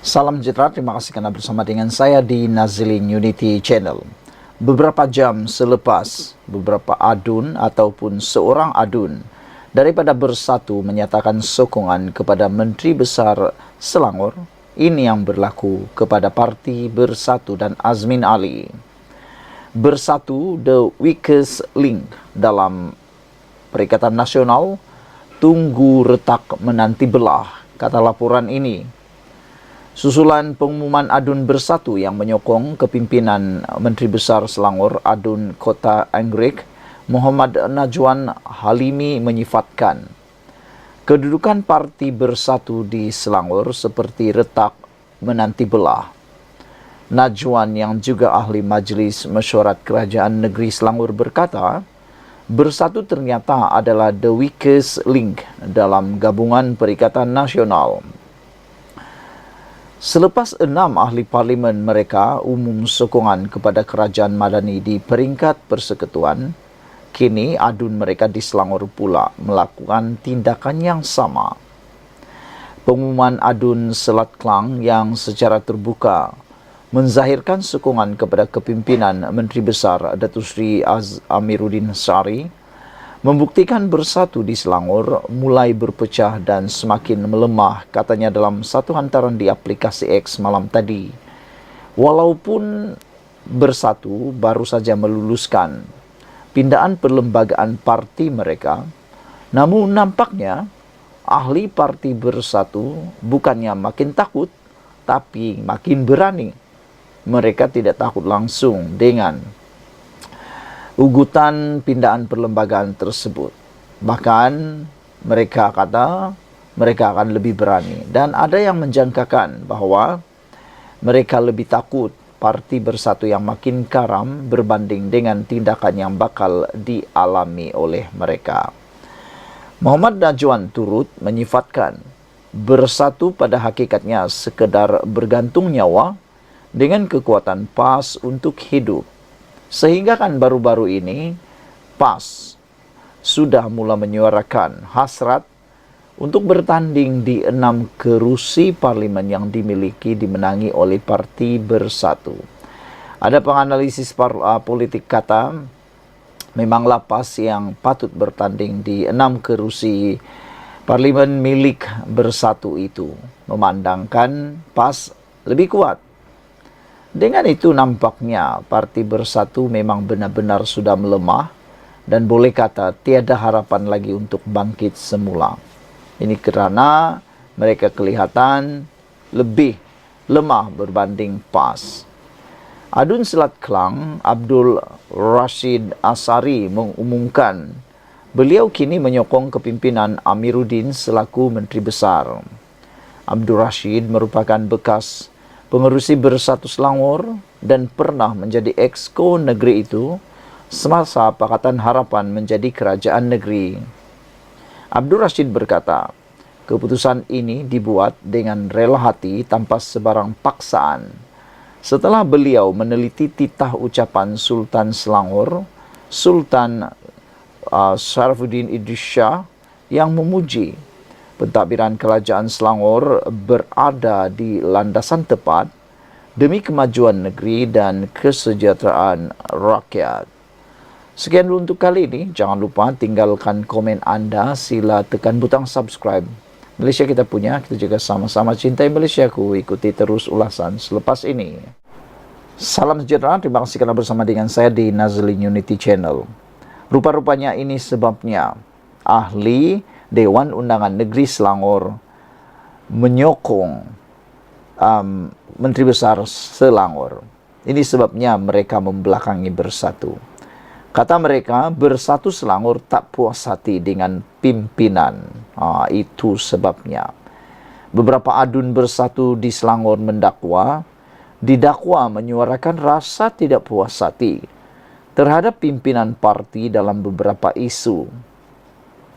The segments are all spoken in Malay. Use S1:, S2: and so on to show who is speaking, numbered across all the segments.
S1: Salam sejahtera, terima kasih karena bersama dengan saya di Nazilin Unity Channel. Beberapa jam selepas beberapa adun ataupun seorang adun daripada Bersatu menyatakan sokongan kepada Menteri Besar Selangor, ini yang berlaku kepada Parti Bersatu dan Azmin Ali. Bersatu the weakest link dalam Perikatan Nasional, tunggu retak menanti belah, kata laporan ini. Susulan pengumuman adun Bersatu yang menyokong kepimpinan Menteri Besar Selangor Adun Kota Anggrek, Muhammad Najwan Halimi menyifatkan kedudukan Parti Bersatu di Selangor seperti retak menanti belah. Najwan yang juga ahli Majlis Mesyuarat Kerajaan Negeri Selangor berkata, Bersatu ternyata adalah the weakest link dalam gabungan Perikatan Nasional. Selepas 6 ahli parlimen mereka umum sokongan kepada kerajaan Madani di peringkat persekutuan, kini adun mereka di Selangor pula melakukan tindakan yang sama. Pengumuman adun Selat Klang yang secara terbuka menzahirkan sokongan kepada kepimpinan Menteri Besar Datuk Seri Amiruddin Syari membuktikan Bersatu di Selangor mulai berpecah dan semakin melemah, katanya dalam satu hantaran di aplikasi X malam tadi. Walaupun Bersatu baru saja meluluskan pindaan perlembagaan parti mereka, namun nampaknya ahli Parti Bersatu bukannya makin takut, tapi makin berani. Mereka tidak takut langsung dengan ugutan pindaan perlembagaan tersebut. Bahkan mereka kata mereka akan lebih berani. Dan ada yang menjangkakan bahawa mereka lebih takut Parti Bersatu yang makin karam berbanding dengan tindakan yang bakal dialami oleh mereka. Muhammad Najwan turut menyifatkan Bersatu pada hakikatnya sekedar bergantung nyawa dengan kekuatan PAS untuk hidup. Sehingga kan baru-baru ini PAS sudah mula menyuarakan hasrat untuk bertanding di 6 kerusi parlimen yang dimenangi oleh Parti Bersatu. Ada penganalisis politik kata memanglah PAS yang patut bertanding di 6 kerusi parlimen milik Bersatu itu, memandangkan PAS lebih kuat. Dengan itu nampaknya Parti Bersatu memang benar-benar sudah melemah dan boleh kata tiada harapan lagi untuk bangkit semula. Ini kerana mereka kelihatan lebih lemah berbanding PAS. Adun Selat Klang Abdul Rashid Asari mengumumkan beliau kini menyokong kepimpinan Amiruddin selaku Menteri Besar. Abdul Rashid merupakan bekas pengerusi Bersatu Selangor dan pernah menjadi exco negeri itu semasa Pakatan Harapan menjadi kerajaan negeri. Abdul Rashid berkata, keputusan ini dibuat dengan rela hati tanpa sebarang paksaan. Setelah beliau meneliti titah ucapan Sultan Selangor, Sultan Syarafuddin Idris Shah yang memuji pentadbiran kerajaan Selangor berada di landasan tepat demi kemajuan negeri dan kesejahteraan rakyat. Sekian dulu untuk kali ini. Jangan lupa tinggalkan komen anda. Sila tekan butang subscribe. Malaysia kita punya, kita juga sama-sama cintai Malaysiaku. Ikuti terus ulasan selepas ini. Salam sejahtera. Terima kasih kerana bersama dengan saya di Nazilin Unity Channel. Rupa-rupanya ini sebabnya ahli Dewan Undangan Negeri Selangor menyokong Menteri Besar Selangor. Ini sebabnya mereka membelakangi Bersatu. Kata mereka, Bersatu Selangor tak puas hati dengan pimpinan. Itu sebabnya. Beberapa adun Bersatu di Selangor didakwa menyuarakan rasa tidak puas hati terhadap pimpinan parti dalam beberapa isu,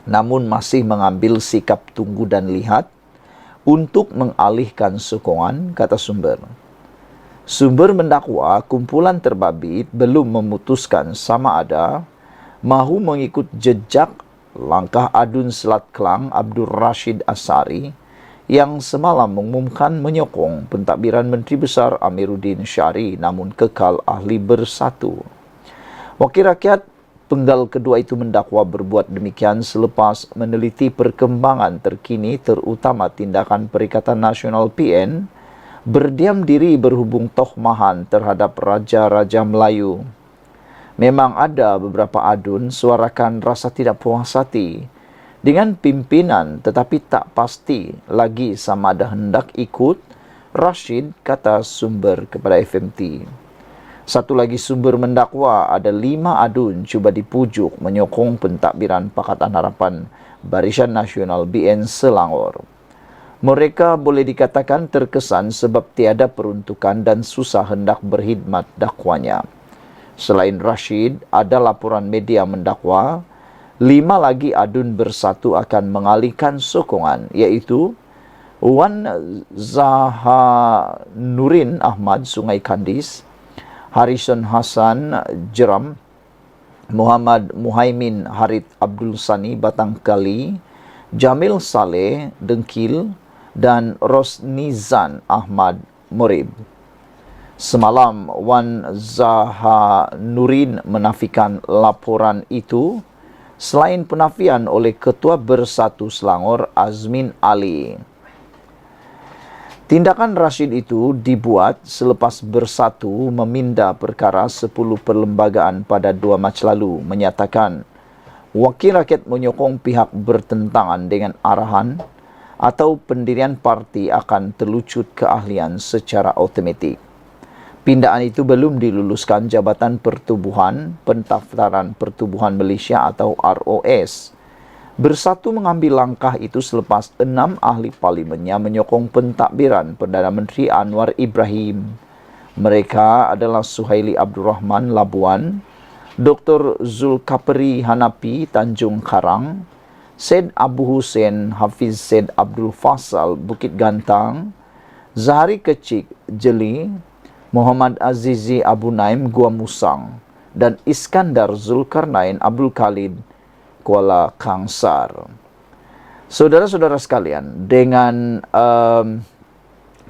S1: namun masih mengambil sikap tunggu dan lihat untuk mengalihkan sokongan, kata sumber. Sumber mendakwa kumpulan terbabit belum memutuskan sama ada mahu mengikut jejak langkah adun Selat Klang Abdul Rashid Asari yang semalam mengumumkan menyokong pentadbiran Menteri Besar Amiruddin Syari namun kekal ahli bersatu. Wakil rakyat penggal kedua itu mendakwa berbuat demikian selepas meneliti perkembangan terkini terutama tindakan Perikatan Nasional PN berdiam diri berhubung tohmahan terhadap Raja-Raja Melayu. Memang ada beberapa adun suarakan rasa tidak puas hati dengan pimpinan tetapi tak pasti lagi sama ada hendak ikut Rashid, kata sumber kepada FMT. Satu lagi sumber mendakwa ada 5 adun cuba dipujuk menyokong pentadbiran Pakatan Harapan Barisan Nasional BN Selangor. Mereka boleh dikatakan terkesan sebab tiada peruntukan dan susah hendak berkhidmat dakwanya. Selain Rashid, ada laporan media mendakwa 5 lagi adun bersatu akan mengalihkan sokongan, iaitu Wan Zahanurin Ahmad Sungai Kandis, Harrison Hassan Jeram, Muhammad Muhaimin Harith Abdul Sani Batangkali, Jamil Saleh Dengkil, dan Rosnizan Ahmad Morib. Semalam, Wan Zahanurin menafikan laporan itu selain penafian oleh Ketua Bersatu Selangor Azmin Ali. Tindakan Rashid itu dibuat selepas Bersatu meminda perkara 10 perlembagaan pada 2 Mac lalu, menyatakan wakil rakyat menyokong pihak bertentangan dengan arahan atau pendirian parti akan terlucut keahlian secara automatik. Pindaan itu belum diluluskan Jabatan Pertubuhan Pendaftaran Pertubuhan Malaysia atau ROS. Bersatu mengambil langkah itu selepas 6 ahli parlimennya menyokong pentadbiran Perdana Menteri Anwar Ibrahim. Mereka adalah Suhaili Abdul Rahman Labuan, Dr. Zulkapri Hanapi Tanjung Karang, Syed Abu Hussein Hafiz Syed Abdul Fasal Bukit Gantang, Zahari Kecik Jeli, Muhammad Azizi Abu Naim Gua Musang, dan Iskandar Zulkarnain Abdul Khalid Kuala Kangsar. Saudara-saudara sekalian, dengan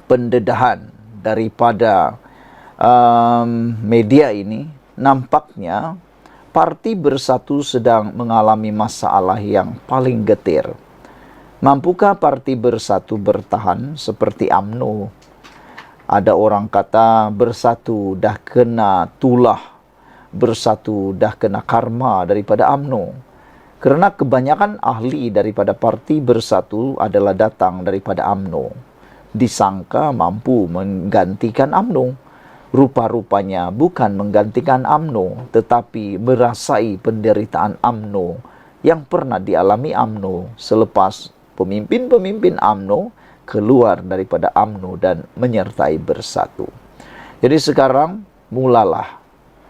S1: pendedahan daripada media ini, nampaknya Parti Bersatu sedang mengalami masalah yang paling getir. Mampukah Parti Bersatu bertahan seperti UMNO? Ada orang kata Bersatu dah kena tulah, Bersatu dah kena karma daripada UMNO. Kerana kebanyakan ahli daripada Parti Bersatu adalah datang daripada UMNO. Disangka mampu menggantikan UMNO. Rupa-rupanya bukan menggantikan UMNO, tetapi merasai penderitaan UMNO yang pernah dialami UMNO selepas pemimpin-pemimpin UMNO keluar daripada UMNO dan menyertai Bersatu. Jadi sekarang mulalah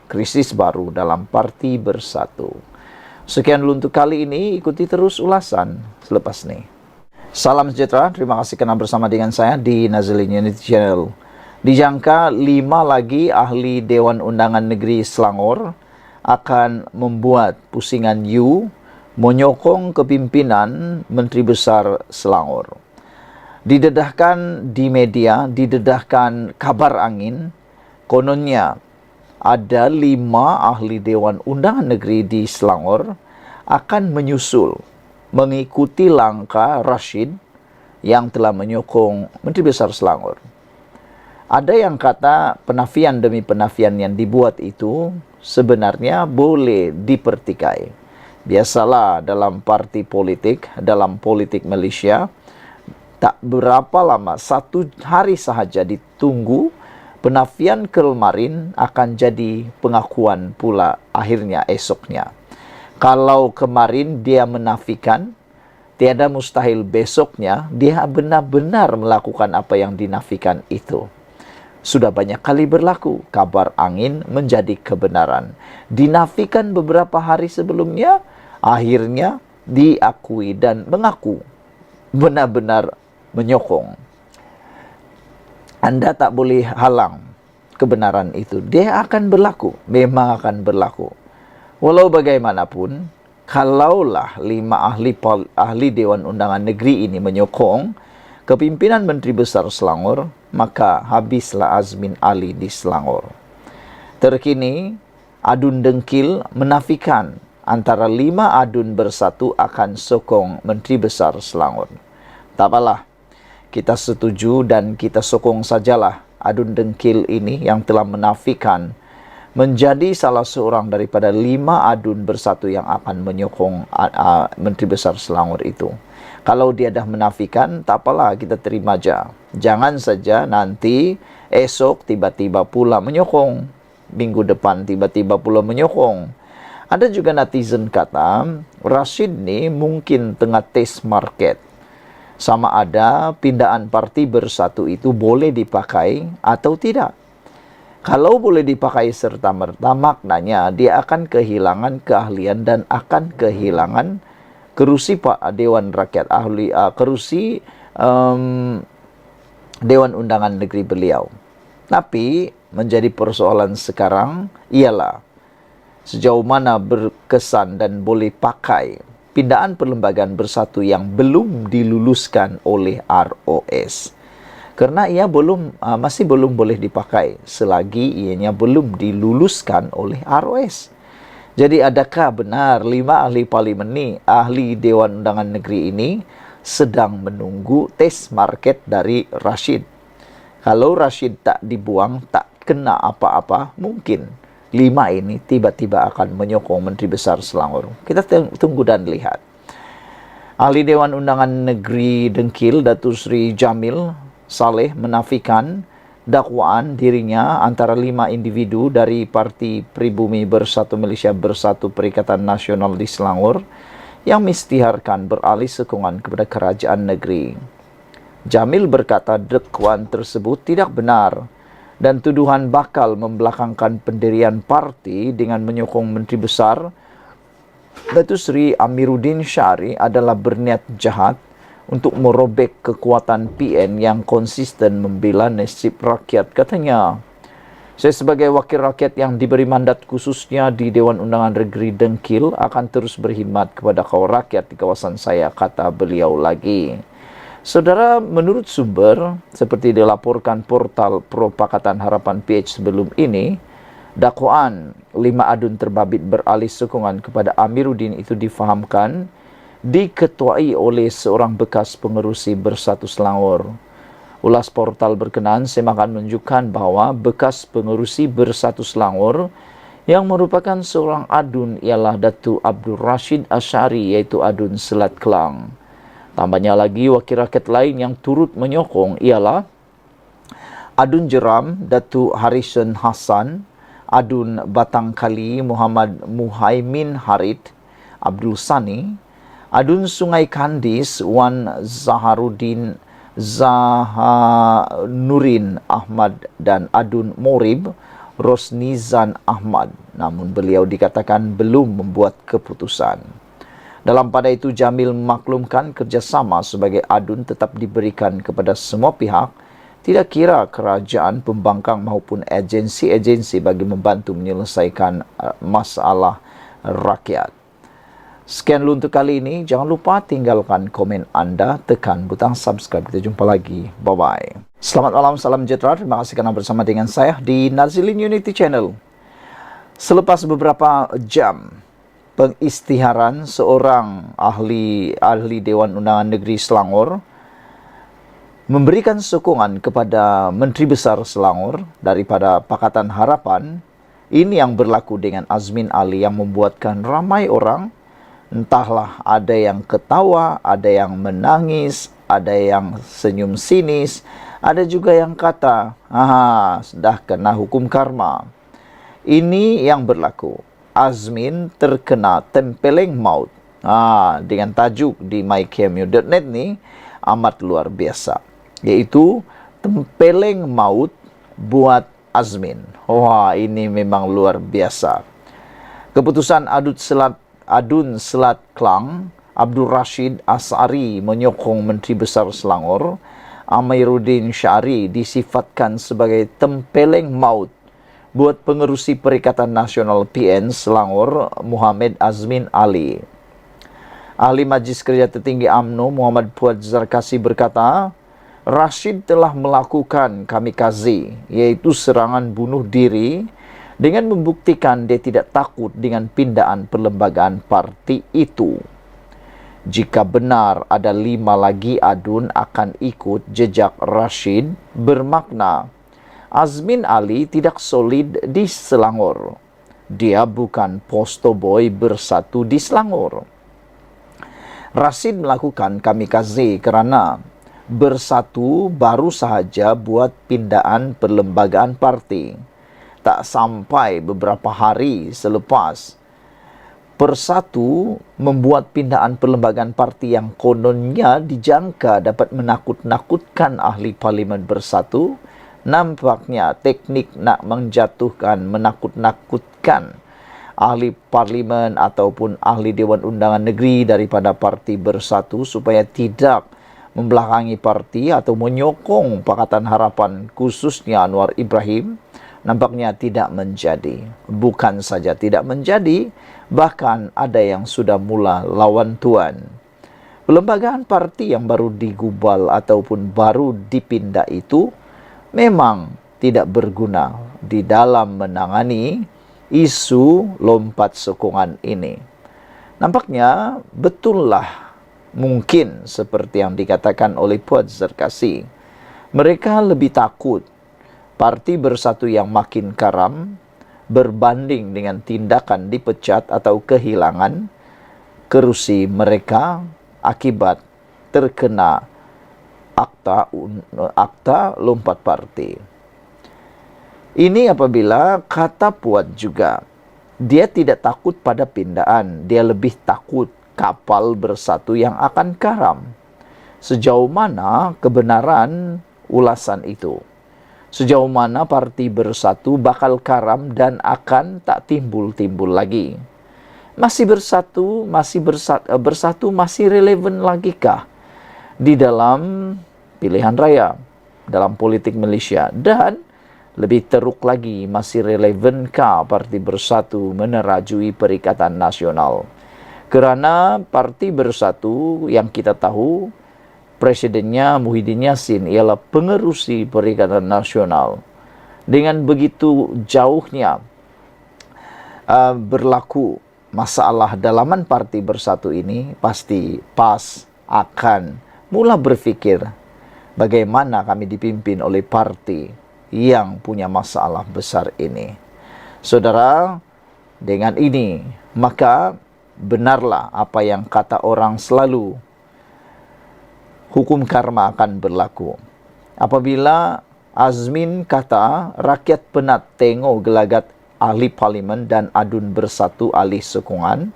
S1: krisis baru dalam Parti Bersatu. Sekian dulu untuk kali ini, ikuti terus ulasan selepas ini. Salam sejahtera, terima kasih kerana bersama dengan saya di Nazilin Unity Channel. Dijangka 5 lagi ahli Dewan Undangan Negeri Selangor akan membuat pusingan U menyokong kepimpinan Menteri Besar Selangor. Didedahkan di media, didedahkan kabar angin, kononnya ada 5 ahli Dewan Undangan Negeri di Selangor akan menyusul mengikuti langkah Rashid yang telah menyokong Menteri Besar Selangor. Ada yang kata penafian demi penafian yang dibuat itu sebenarnya boleh dipertikai. Biasalah dalam parti politik, dalam politik Malaysia, tak berapa lama, 1 hari sahaja ditunggu, penafian kemarin akan jadi pengakuan pula akhirnya esoknya. Kalau kemarin dia menafikan, tiada mustahil besoknya dia benar-benar melakukan apa yang dinafikan itu. Sudah banyak kali berlaku, kabar angin menjadi kebenaran. Dinafikan beberapa hari sebelumnya, akhirnya diakui dan mengaku benar-benar menyokong. Anda tak boleh halang kebenaran itu. Dia akan berlaku, memang akan berlaku. Walau bagaimanapun, kalaulah 5 ahli Dewan Undangan Negeri ini menyokong kepimpinan Menteri Besar Selangor, maka habislah Azmin Ali di Selangor. Terkini, adun dengkil menafikan antara 5 adun bersatu akan sokong Menteri Besar Selangor. Tak apalah, kita setuju dan kita sokong sajalah adun dengkil ini yang telah menafikan menjadi salah seorang daripada 5 adun bersatu yang akan menyokong Menteri Besar Selangor itu. Kalau dia dah menafikan, tak apalah, kita terima aja. Jangan saja nanti esok tiba-tiba pula menyokong. Minggu depan tiba-tiba pula menyokong. Ada juga netizen kata, Rashid ni mungkin tengah test market. Sama ada pindaan parti bersatu itu boleh dipakai atau tidak. Kalau boleh dipakai serta-merta, maknanya dia akan kehilangan keahlian dan akan kehilangan kerusi Pak Dewan Rakyat Ahli, kerusi Dewan Undangan Negeri beliau. Tapi menjadi persoalan sekarang ialah sejauh mana berkesan dan boleh pakai pindaan perlembagaan bersatu yang belum diluluskan oleh ROS. Karena ia masih belum boleh dipakai selagi ianya belum diluluskan oleh ROS. Jadi adakah benar 5 ahli parlimen ni, ahli Dewan Undangan Negeri ini sedang menunggu test market dari Rashid? Kalau Rashid tak dibuang, tak kena apa-apa, mungkin 5 ini tiba-tiba akan menyokong Menteri Besar Selangor. Kita tunggu dan lihat. Ahli Dewan Undangan Negeri Dengkil, Datuk Seri Jamil Saleh menafikan dakwaan dirinya antara 5 individu dari Parti Pribumi Bersatu Malaysia Bersatu Perikatan Nasional di Selangor yang mengisytiharkan beralih sokongan kepada kerajaan negeri. Jamil berkata dakwaan tersebut tidak benar dan tuduhan bakal membelakangkan pendirian parti dengan menyokong Menteri Besar Datuk Seri Amiruddin Syari adalah berniat jahat untuk merobek kekuatan PN yang konsisten membela nasib rakyat, katanya. Saya sebagai wakil rakyat yang diberi mandat khususnya di Dewan Undangan Negeri Dengkil akan terus berkhidmat kepada kaum rakyat di kawasan saya, kata beliau lagi. Saudara, menurut sumber seperti dilaporkan portal Pro Pakatan Harapan PH sebelum ini, dakwaan 5 adun terbabit beralih sokongan kepada Amiruddin itu difahamkan diketuai oleh seorang bekas pengerusi Bersatu Selangor. Ulas portal berkenaan semakan menunjukkan bahawa bekas pengerusi Bersatu Selangor yang merupakan seorang adun ialah Datuk Abdul Rashid Ashari, iaitu adun Selat Kelang. Tambahnya lagi, wakil rakyat lain yang turut menyokong ialah adun Jeram Datuk Harrison Hassan, adun Batang Kali Muhammad Muhaimin Harid Abdul Sani, adun Sungai Kandis Wan Zaharuddin Zahanurin Ahmad dan adun Morib Rosnizan Ahmad. Namun beliau dikatakan belum membuat keputusan. Dalam pada itu, Jamil memaklumkan kerjasama sebagai adun tetap diberikan kepada semua pihak, tidak kira kerajaan, pembangkang maupun agensi-agensi bagi membantu menyelesaikan masalah rakyat. Sekian dulu untuk kali ini. Jangan lupa tinggalkan komen anda, tekan butang subscribe. Kita jumpa lagi. Bye-bye. Selamat malam, salam sejahtera. Terima kasih kerana bersama dengan saya di Nazilin Unity Channel. Selepas beberapa jam pengisytiharan seorang ahli Dewan Undangan Negeri Selangor memberikan sokongan kepada Menteri Besar Selangor daripada Pakatan Harapan, ini yang berlaku dengan Azmin Ali yang membuatkan ramai orang, entahlah, ada yang ketawa, ada yang menangis, ada yang senyum sinis, ada juga yang kata, sudah kena hukum karma. Ini yang berlaku. Azmin terkena tempeleng maut. Dengan tajuk di mycameo.net ni amat luar biasa, iaitu tempeleng maut buat Azmin. Wah, ini memang luar biasa. Keputusan Adun Selat Kelang Abdul Rashid Ashari menyokong Menteri Besar Selangor Amiruddin Syari disifatkan sebagai tempeleng maut buat pengerusi Perikatan Nasional PN Selangor Muhammad Azmin Ali. Ahli Majlis Kerja Tertinggi UMNO Muhammad Puad Zarkasi berkata, Rashid telah melakukan kamikaze, yaitu serangan bunuh diri, dengan membuktikan dia tidak takut dengan pindaan perlembagaan parti itu. Jika benar ada 5 lagi adun akan ikut jejak Rashid, bermakna Azmin Ali tidak solid di Selangor. Dia bukan posto boy bersatu di Selangor. Rashid melakukan kamikaze kerana bersatu baru sahaja buat pindaan perlembagaan parti. Tak sampai beberapa hari selepas Persatu membuat pindaan perlembagaan parti yang kononnya dijangka dapat menakut-nakutkan ahli parlimen Bersatu, nampaknya teknik nak menjatuhkan, menakut-nakutkan ahli parlimen ataupun ahli Dewan Undangan Negeri daripada parti Bersatu supaya tidak membelakangi parti atau menyokong Pakatan Harapan khususnya Anwar Ibrahim, nampaknya tidak menjadi. Bukan saja tidak menjadi, bahkan ada yang sudah mula lawan tuan. Perlembagaan parti yang baru digubal ataupun baru dipindah itu memang tidak berguna di dalam menangani isu lompat sokongan ini. Nampaknya betullah mungkin seperti yang dikatakan oleh Puan Zarkasi. Mereka lebih takut parti Bersatu yang makin karam berbanding dengan tindakan dipecat atau kehilangan kerusi mereka akibat terkena akta lompat parti. Ini apabila kata Puan juga, dia tidak takut pada pindaan, dia lebih takut kapal Bersatu yang akan karam. Sejauh mana kebenaran ulasan itu? Sejauh mana parti Bersatu bakal karam dan akan tak timbul-timbul lagi? Masih bersatu masih relevan lagikah di dalam pilihan raya, dalam politik Malaysia? Dan lebih teruk lagi, masih relevankah parti Bersatu menerajui Perikatan Nasional? Kerana parti Bersatu yang kita tahu presidennya Muhyiddin Yassin ialah pengerusi Perikatan Nasional. Dengan begitu jauhnya berlaku masalah dalaman parti Bersatu ini, pasti PAS akan mula berfikir bagaimana kami dipimpin oleh parti yang punya masalah besar ini. Saudara, dengan ini maka benarlah apa yang kata orang selalu, hukum karma akan berlaku. Apabila Azmin kata rakyat penat tengok gelagat ahli parlimen dan adun Bersatu ahli sokongan,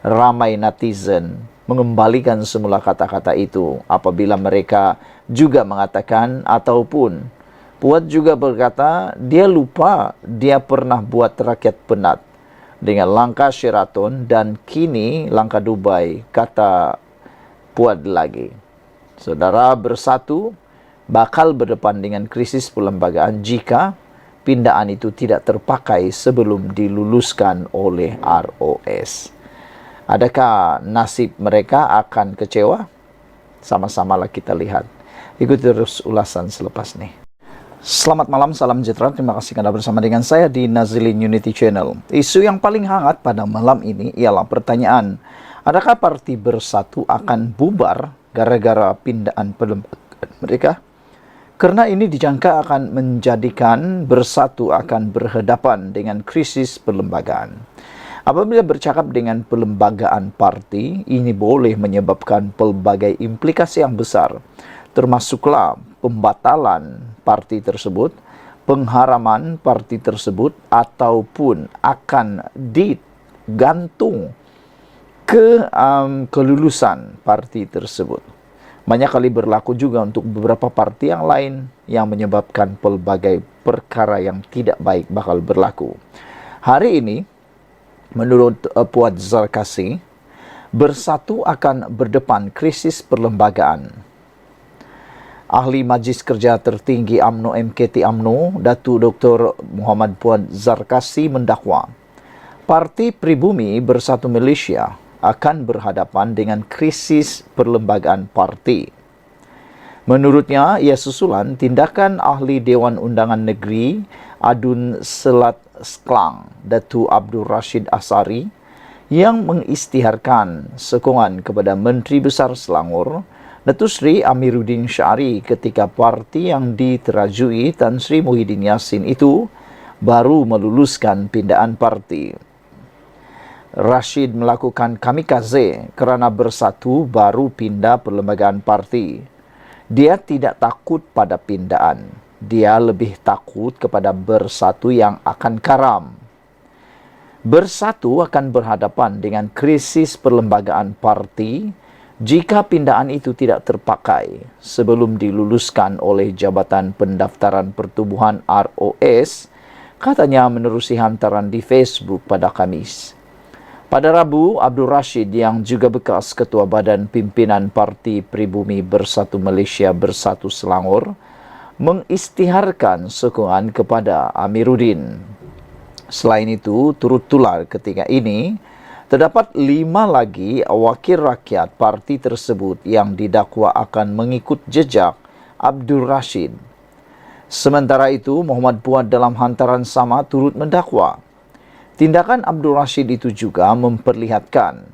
S1: ramai netizen mengembalikan semula kata-kata itu apabila mereka juga mengatakan ataupun Puan juga berkata dia lupa dia pernah buat rakyat penat dengan langkah Sheraton dan kini langkah Dubai, kata Puan lagi. Saudara, Bersatu bakal berdepan dengan krisis perlembagaan jika pindaan itu tidak terpakai sebelum diluluskan oleh ROS. Adakah nasib mereka akan kecewa? Sama-samalah kita lihat. Ikuti terus ulasan selepas ini. Selamat malam, salam sejahtera. Terima kasih Anda bersama dengan saya di Nazilin Unity Channel. Isu yang paling hangat pada malam ini ialah pertanyaan, adakah parti Bersatu akan bubar gara-gara pindaan perlembagaan mereka? Karena ini dijangka akan menjadikan Bersatu akan berhadapan dengan krisis perlembagaan. Apabila bercakap dengan perlembagaan parti, ini boleh menyebabkan pelbagai implikasi yang besar, termasuklah pembatalan parti tersebut, pengharaman parti tersebut, ataupun akan digantung ke kelulusan parti tersebut. Banyak kali berlaku juga untuk beberapa parti yang lain yang menyebabkan pelbagai perkara yang tidak baik bakal berlaku. Hari ini, menurut Puan Zarkasi, Bersatu akan berdepan krisis perlembagaan. Ahli Majlis Kerja Tertinggi UMNO MKT UMNO, Datuk Dr. Muhammad Puan Zarkasi mendakwa Parti Pribumi Bersatu Malaysia akan berhadapan dengan krisis perlembagaan parti. Menurutnya, ia susulan tindakan ahli Dewan Undangan Negeri Adun Selat Sklang, Datu Abdul Rashid Asari, yang mengisytiharkan sokongan kepada Menteri Besar Selangor, Datuk Seri Amiruddin Syari, ketika parti yang diterajui Tan Sri Muhyiddin Yassin itu baru meluluskan pindaan parti. Rashid melakukan kamikaze kerana Bersatu baru pindah perlembagaan parti. Dia tidak takut pada pindaan. Dia lebih takut kepada Bersatu yang akan karam. Bersatu akan berhadapan dengan krisis perlembagaan parti jika pindaan itu tidak terpakai sebelum diluluskan oleh Jabatan Pendaftaran Pertubuhan ROS, katanya menerusi hantaran di Facebook pada Khamis. Pada Rabu, Abdul Rashid yang juga bekas Ketua Badan Pimpinan Parti Pribumi Bersatu Malaysia Bersatu Selangor mengisytiharkan sokongan kepada Amiruddin. Selain itu, turut tular ketika ini, terdapat 5 lagi wakil rakyat parti tersebut yang didakwa akan mengikut jejak Abdul Rashid. Sementara itu, Muhammad Puad dalam hantaran sama turut mendakwa. Tindakan Abdul Rashid itu juga memperlihatkan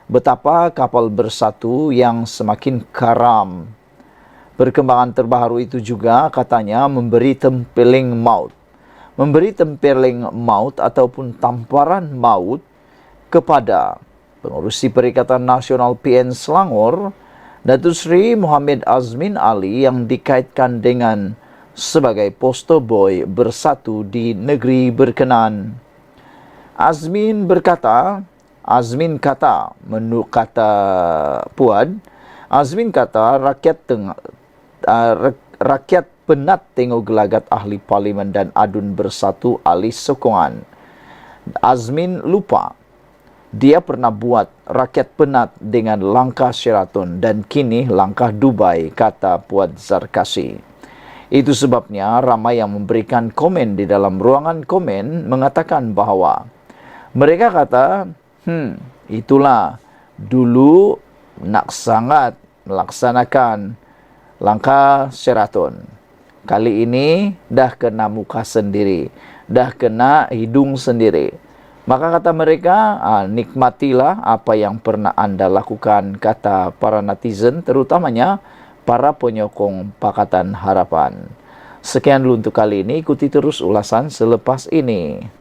S1: betapa kapal Bersatu yang semakin karam. Perkembangan terbaru itu juga katanya memberi tempeling maut. Memberi tempeling maut ataupun tamparan maut kepada Pengerusi Perikatan Nasional PN Selangor, Datuk Seri Muhammad Azmin Ali, yang dikaitkan dengan sebagai poster boy Bersatu di negeri berkenan. Azmin kata, menurut kata Puad, Azmin kata rakyat penat tengok gelagat ahli parlimen dan adun Bersatu alih sokongan. Azmin lupa, dia pernah buat rakyat penat dengan langkah Sheraton dan kini langkah Dubai, kata Puad Zarkasi. Itu sebabnya ramai yang memberikan komen di dalam ruangan komen mengatakan bahawa mereka kata, itulah dulu nak sangat melaksanakan langkah Sheraton. Kali ini dah kena muka sendiri, dah kena hidung sendiri. Maka kata mereka, nikmatilah apa yang pernah anda lakukan, kata para netizen, terutamanya para penyokong Pakatan Harapan. Sekian dulu untuk kali ini, ikuti terus ulasan selepas ini.